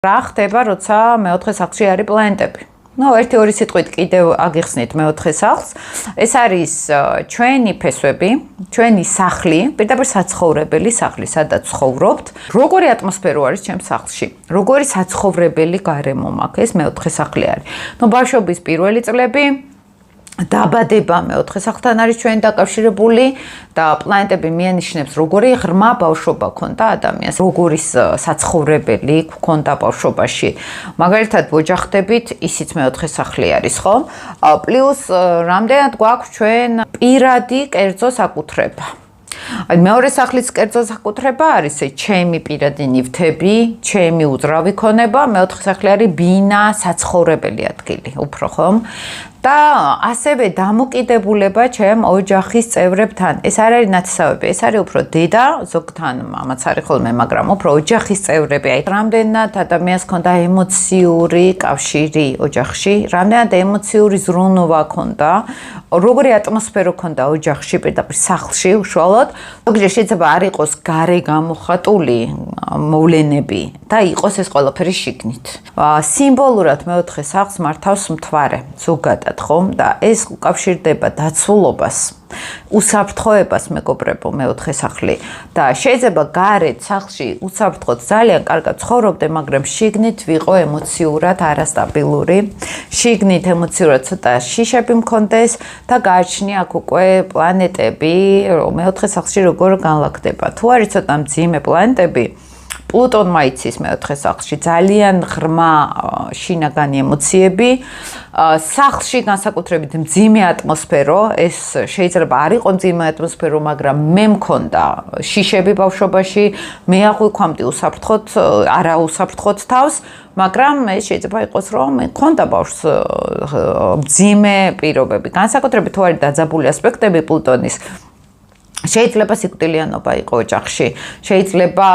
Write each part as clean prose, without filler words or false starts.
რა ხდება, როცა მეოთხე სახლში არის პლანეტები? ერთი-ორი სიტყვით კიდევ აგიხსნით მეოთხე სახლს. ეს არის ჩვენი ფესვები, ჩვენი სახლი, პირდაპირ საცხოვრებელი სახლი, სადაც ცხოვრობთ. როგორი ატმოსფერო არის ჩემს სახლში? როგორი საცხოვრებელი გარემო მაქვს? ეს მეოთხე სახლი არის. ბავშვობის პირველი წლები დაბადება მეოთხე სახლთან არის ჩვენ დაკავშირებული და პლანეტები მიანიშნებს როგორი ღრმა ბავშვობა ქონდა ადამიანს, როგორი საცხოვრებელი ქონდა ბავშვობაში. მაგალითად ვოჯახდებით, ისიც მეოთხე სახლი არის, ხო? პლუს რამდენად გვაქვს ჩვენ პირადი კერძო საკუთრება. მეორე სახლის კერძო საკუთრება არის ჩემი პირადი ნივთები, ჩემი უძრავი ქონება, მეოთხე სახლი არის ბინა, საცხოვრებელი ადგილი, უფრო ხომ? და ასევე დამოკიდებულება ჩემ ოჯახის წევრებთან. ეს არ არის ნათესავები, ეს არის უფრო დედა, ზოგთან მამაც არის ხოლმე, მაგრამ უფრო ოჯახის წევრები. აი, რამდენად ადამიანს ქონდა ემოციური კავშირი ოჯახში, რამდენად ემოციური ზრუნვა ქონდა, როგორი ატმოსფერო ქონდა ოჯახში, პირდაპირ სახლში უშუალოდ. ზოგჯერ შეიძლება არ იყოს გარე გამოხატული მოვლენები და იყოს ეს ყველაფერი შიგნით. სიმბოლურად მეოთხე სახლს მართავს მთვარე, ზოგადად. და ეს უკავშირდება დაცულობას, უსაფრთხოებას მეგობრებო მეოთხე სახლი და შეიძლება გარეთ სახლში უსაფრთხოდ ძალიან კარგად ცხოვრობდე, მაგრამ შიგნით ვიყო ემოციურად არასტაბილური, შიგნით ემოციურად ცოტა შიშები მქონდეს და გააჩნია აქ უკვე პლანეტები, მეოთხე სახლში როგორ განლაგდება. თუ არის ცოტა მძიმე პლანეტები, პლუტონმა იცის მეოთხე სახლში ძალიან ღრმა შინაგანი ემოციები, სახლში განსაკუთრებით მძიმე ატმოსფერო, ეს შეიძლება არ იყო მძიმე ატმოსფერო, მაგრამ მე მქონდა შიშები ბავშვობაში, მე აღვიქვამდი უსაფრთხოდ, არა უსაფრთხოდ თავს, მაგრამ ეს შეიძლება იყოს, რომ მქონდა ბავშვს მძიმე პირობები. განსაკუთრებით თუ არის დაძაბული ასპექტები პლუტონის, შეიძლება სიკვდილიანობა იყო ოჯახში, შეიძლება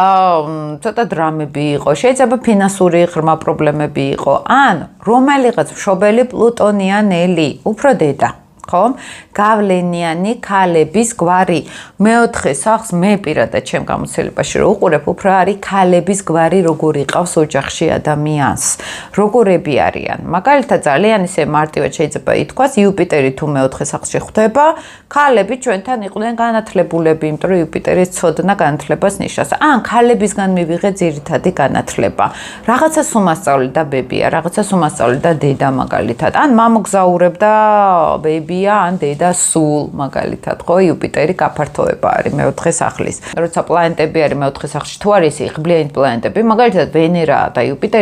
ცოტა დრამები იყო, შეიძლება ფინანსური ღრმა პრობლემები იყო, ან რომელიღაც მშობელი პლუტონიანელი, უფრო დედა, ხო? გავლენიანი ქალების გვარი. მეოთხე სახლს მე პირადად ჩემ გამოცდილებაში რო უყურებ, უფრო არის ქალების გვარი, როგორ იყავს ოჯახში ადამიანს, როგორები არიან. მაგალითად ძალიან ისე მარტივად შეიძლება ითქვას, იუპიტერი თუ მეოთხე სახლში ხვდება, ქალები ჩვენთან იყვნენ განათლებულები, იმიტომ რომ იუპიტერი ცოდნა განათლებას ნიშნავს. ან ქალებისგან მივიღე ძირითადი განათლება. რაღაცას უმასწავლე და ბებია, რაღაცას უმასწავლე და დედა მაგალითად. ან მამოგზაურებდა ბებია, ან დედა სულ მაგალითად, ხო, იუპიტერი გაფართოება არის მეოთხე სახლის. როცა პლანეტები არის მეოთხე სახლში, თუ არის ღბლიანი პლანეტები, მაგალითად ვენერა და იუპიტერი